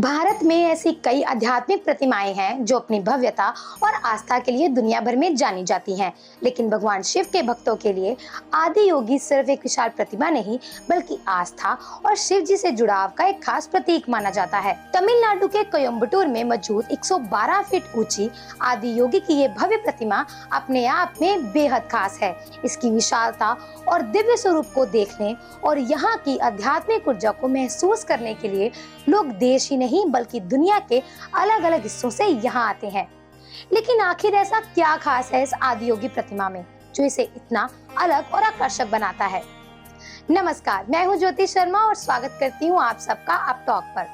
भारत में ऐसी कई आध्यात्मिक प्रतिमाएं हैं जो अपनी भव्यता और आस्था के लिए दुनिया भर में जानी जाती हैं। लेकिन भगवान शिव के भक्तों के लिए आदि योगी सिर्फ एक विशाल प्रतिमा नहीं बल्कि आस्था और शिव जी से जुड़ाव का एक खास प्रतीक माना जाता है। तमिलनाडु के कोयम्बटूर में मौजूद 112 फीट ऊंची आदि योगी की ये भव्य प्रतिमा अपने आप में बेहद खास है। इसकी विशालता और दिव्य स्वरूप को देखने और यहाँ की आध्यात्मिक ऊर्जा को महसूस करने के लिए लोग देश ही नहीं बल्कि दुनिया के अलग अलग हिस्सों से यहाँ आते हैं। लेकिन आखिर ऐसा क्या खास है इस आदि योगी प्रतिमा में जो इसे इतना अलग और आकर्षक बनाता है? नमस्कार, मैं हूँ ज्योति शर्मा और स्वागत करती हूँ आप सबका अप टॉक पर।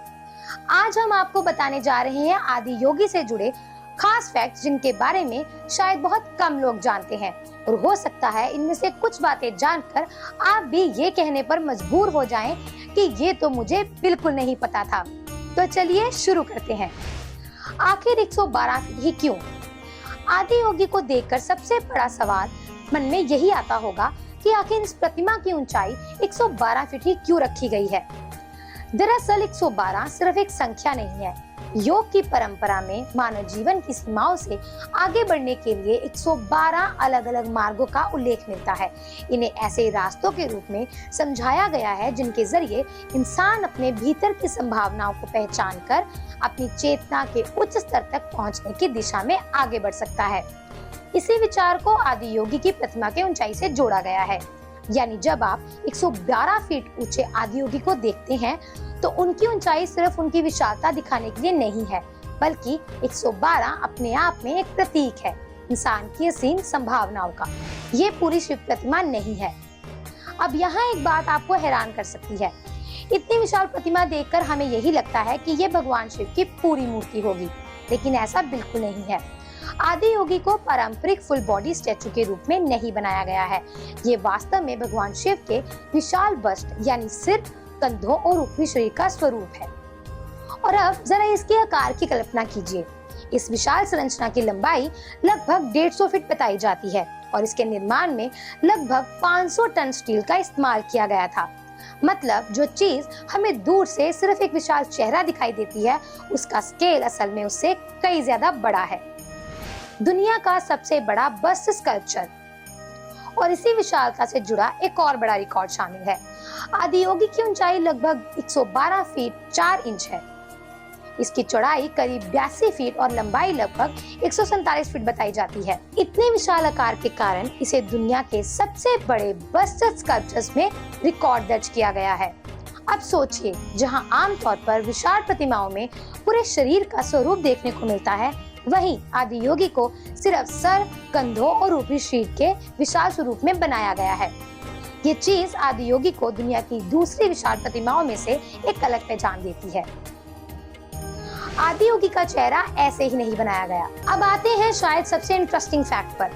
आज हम आपको बताने जा रहे हैं आदि योगी से जुड़े खास फैक्ट जिनके बारे में शायद बहुत कम लोग जानते हैं, और हो सकता है इनमें से कुछ बातें जानकर आप भी ये कहने पर मजबूर हो जाएं कि ये तो मुझे बिल्कुल नहीं पता था। तो चलिए शुरू करते हैं। आखिर 112 फीट ही क्यों? आदि योगी को देखकर सबसे बड़ा सवाल मन में यही आता होगा कि आखिर इस प्रतिमा की ऊंचाई 112 फीट ही क्यों रखी गई है। दरअसल 112 सिर्फ एक संख्या नहीं है। योग की परंपरा में मानव जीवन की सीमाओं से आगे बढ़ने के लिए 112 अलग अलग मार्गों का उल्लेख मिलता है। इन्हें ऐसे रास्तों के रूप में समझाया गया है जिनके जरिए इंसान अपने भीतर की संभावनाओं को पहचान कर अपनी चेतना के उच्च स्तर तक पहुंचने की दिशा में आगे बढ़ सकता है। इसी विचार को आदि योगी की प्रतिमा के ऊंचाई से जोड़ा गया है। यानी जब आप 112 फीट ऊंचे आदि योगी को देखते हैं तो उनकी ऊंचाई सिर्फ उनकी विशालता दिखाने के लिए नहीं है, बल्कि 112 अपने आप में एक प्रतीक है इंसान की असीम संभावनाओं का। ये पूरी शिव प्रतिमा नहीं है। अब यहाँ एक बात आपको हैरान कर सकती है। इतनी विशाल प्रतिमा देखकर हमें यही लगता है कि ये भगवान शिव की पूरी मूर्ति होगी, लेकिन ऐसा बिल्कुल नहीं है। आदि योगी को पारंपरिक फुल बॉडी स्टैचू के रूप में नहीं बनाया गया है। ये वास्तव में भगवान शिव के विशाल बस्ट यानी सिर, कंधों और ऊपरी शरीर का स्वरूप है। और अब जरा इसके आकार की कल्पना कीजिए। इस विशाल संरचना की लंबाई लगभग 150 फीट बताई जाती है और इसके निर्माण में लगभग 500 टन स्टील का इस्तेमाल किया गया था। मतलब जो चीज हमें दूर से सिर्फ एक विशाल चेहरा दिखाई देती है, उसका स्केल असल में उससे कई ज्यादा बड़ा है। दुनिया का सबसे बड़ा बस्ट स्कल्पचर और इसी विशालता से जुड़ा एक और बड़ा रिकॉर्ड शामिल है। आदि योगी की ऊंचाई लगभग 112 फीट 4 इंच है। इसकी चौड़ाई करीब 82 फीट और लंबाई लगभग 147 फीट बताई जाती है। इतने विशाल आकार के कारण इसे दुनिया के सबसे बड़े बस्ट स्कल्पचर्स में रिकॉर्ड दर्ज किया गया है। अब सोचिए, जहां आमतौर पर विशाल प्रतिमाओं में पूरे शरीर का स्वरूप देखने को मिलता है, वहीं आदि योगी को सिर्फ सर, कंधों और ऊपरी शरीर के विशाल स्वरूप में बनाया गया है। ये चीज आदि योगी को दुनिया की दूसरी विशाल प्रतिमाओं में से एक अलग पहचान देती है। आदि योगी का चेहरा ऐसे ही नहीं बनाया गया। अब आते हैं शायद सबसे इंटरेस्टिंग फैक्ट पर।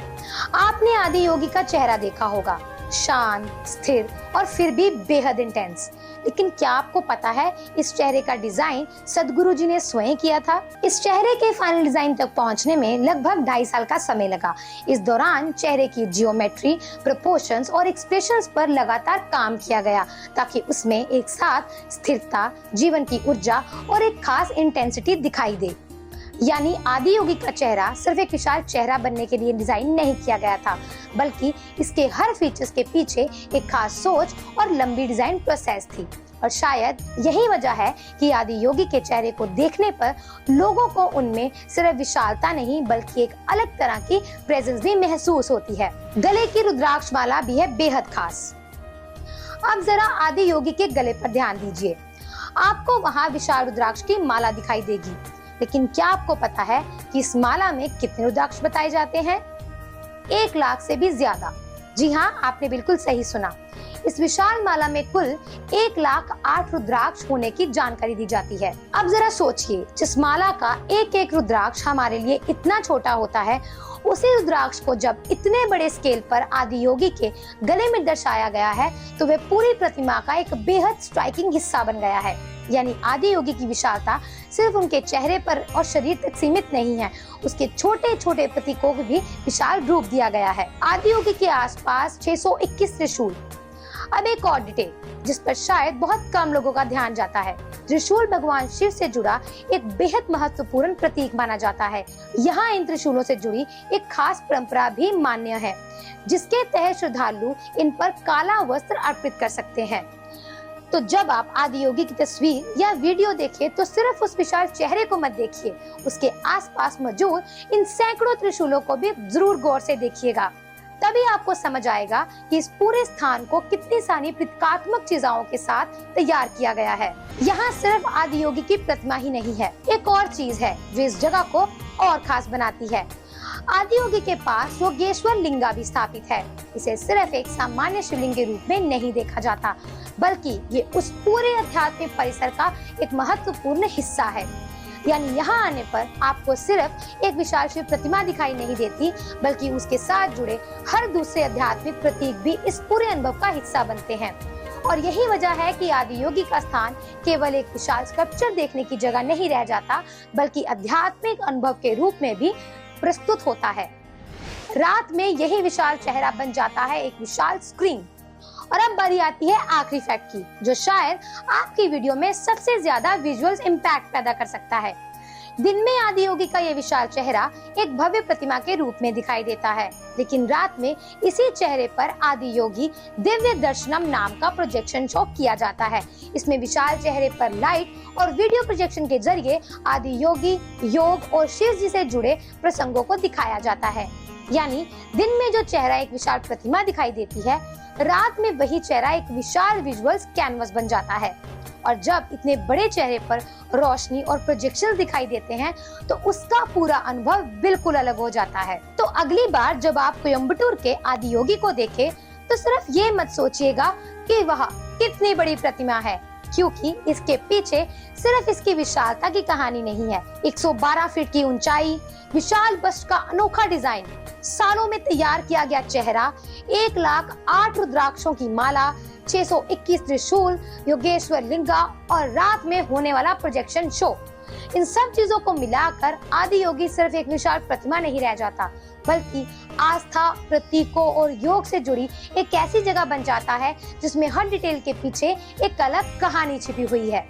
आपने आदि योगी का चेहरा देखा होगा, शांत, स्थिर और फिर भी बेहद इंटेंस। लेकिन क्या आपको पता है इस चेहरे का डिजाइन सदगुरु जी ने स्वयं किया था? इस चेहरे के फाइनल डिजाइन तक पहुंचने में लगभग 2.5 साल का समय लगा। इस दौरान चेहरे की जियोमेट्री, प्रोपोर्शंस और एक्सप्रेशंस पर लगातार काम किया गया ताकि उसमें एक साथ स्थिरता, जीवन की ऊर्जा और एक खास इंटेंसिटी दिखाई दे। यानी आदि योगी का चेहरा सिर्फ एक विशाल चेहरा बनने के लिए डिजाइन नहीं किया गया था, बल्कि इसके हर फीचर्स के पीछे एक खास सोच और लंबी डिजाइन प्रोसेस थी। और शायद यही वजह है कि आदि योगी के चेहरे को देखने पर लोगों को उनमें सिर्फ विशालता नहीं बल्कि एक अलग तरह की प्रेजेंस भी महसूस होती है। गले की रुद्राक्ष माला भी है बेहद खास। अब जरा आदि योगी के गले पर ध्यान दीजिए। आपको वहाँ विशाल रुद्राक्ष की माला दिखाई देगी, लेकिन क्या आपको पता है कि इस माला में कितने रुद्राक्ष बताए जाते हैं? 1 लाख से भी ज्यादा। जी हाँ, आपने बिल्कुल सही सुना। इस विशाल माला में कुल 1,08,000 रुद्राक्ष होने की जानकारी दी जाती है। अब जरा सोचिए, जिस माला का एक एक रुद्राक्ष हमारे लिए इतना छोटा होता है, उसी रुद्राक्ष को जब इतने बड़े स्केल पर आदि योगी के गले में दर्शाया गया है तो वह पूरी प्रतिमा का एक बेहद स्ट्राइकिंग हिस्सा बन गया है। यानी आदि योगी की विशालता सिर्फ उनके चेहरे पर और शरीर तक सीमित नहीं है, उसके छोटे छोटे प्रतीकों को भी विशाल रूप दिया गया है। आदि योगी के आसपास 621 त्रिशूल। अब एक और डिटेल जिस पर शायद बहुत कम लोगों का ध्यान जाता है, त्रिशूल भगवान शिव से जुड़ा एक बेहद महत्वपूर्ण प्रतीक माना जाता है। यहाँ इन त्रिशूलों से जुड़ी एक खास परंपरा भी मान्य है, जिसके तहत श्रद्धालु इन पर काला वस्त्र अर्पित कर सकते हैं। तो जब आप आदियोगी की तस्वीर या वीडियो देखें तो सिर्फ उस विशाल चेहरे को मत देखिए, उसके आसपास मौजूद इन सैकड़ों त्रिशूलों को भी जरूर गौर से देखिएगा। तभी आपको समझ आएगा कि इस पूरे स्थान को कितनी सारी प्रतीकात्मक चीजों के साथ तैयार किया गया है। यहाँ सिर्फ आदियोगी की प्रतिमा ही नहीं है, एक और चीज है जो इस जगह को और खास बनाती है। आदियोगी के पास योगेश्वर लिंगा भी स्थापित है। इसे सिर्फ एक सामान्य शिवलिंग के रूप में नहीं देखा जाता, बल्कि ये उस पूरे आध्यात्मिक परिसर का एक महत्वपूर्ण हिस्सा है। यानी यहाँ आने पर आपको सिर्फ एक विशाल शिव प्रतिमा दिखाई नहीं देती, बल्कि उसके साथ जुड़े हर दूसरे आध्यात्मिक प्रतीक भी इस पूरे अनुभव का हिस्सा बनते हैं। और यही वजह है कि आदियोगी का स्थान केवल एक विशाल स्कल्पचर देखने की जगह नहीं रह जाता, बल्कि आध्यात्मिक अनुभव के रूप में भी प्रस्तुत होता है। रात में यही विशाल चेहरा बन जाता है एक विशाल स्क्रीन। और अब बारी आती है आखिरी फैक्ट की, जो शायद आपकी वीडियो में सबसे ज्यादा विजुअल्स इम्पैक्ट पैदा कर सकता है। दिन में आदियोगी का ये विशाल चेहरा एक भव्य प्रतिमा के रूप में दिखाई देता है, लेकिन रात में इसी चेहरे पर आदियोगी दिव्य दर्शनम नाम का प्रोजेक्शन शो किया जाता है। इसमें विशाल चेहरे पर लाइट और वीडियो प्रोजेक्शन के जरिए आदियोगी, योग और शिव जी से जुड़े प्रसंगों को दिखाया जाता है। यानी दिन में जो चेहरा एक विशाल प्रतिमा दिखाई देती है, रात में वही चेहरा एक विशाल विजुअल्स कैनवस बन जाता है। और जब इतने बड़े चेहरे पर रोशनी और प्रोजेक्शन दिखाई देते हैं तो उसका पूरा अनुभव बिल्कुल अलग हो जाता है। तो अगली बार जब आप कोयम्बटूर के आदियोगी को देखें तो सिर्फ ये मत सोचिएगा कि वह कितनी बड़ी प्रतिमा है, क्योंकि इसके पीछे सिर्फ इसकी विशालता की कहानी नहीं है। 112 फीट की ऊंचाई, विशाल बस्ट का अनोखा डिजाइन, सालों में तैयार किया गया चेहरा, 1,08,000 रुद्राक्षों की माला, 621 त्रिशूल, योगेश्वर लिंगा और रात में होने वाला प्रोजेक्शन शो, इन सब चीजों को मिलाकर आदियोगी सिर्फ एक विशाल प्रतिमा नहीं रह जाता, बल्कि आस्था, प्रतीकों और योग से जुड़ी एक ऐसी जगह बन जाता है जिसमें हर डिटेल के पीछे एक अलग कहानी छिपी हुई है।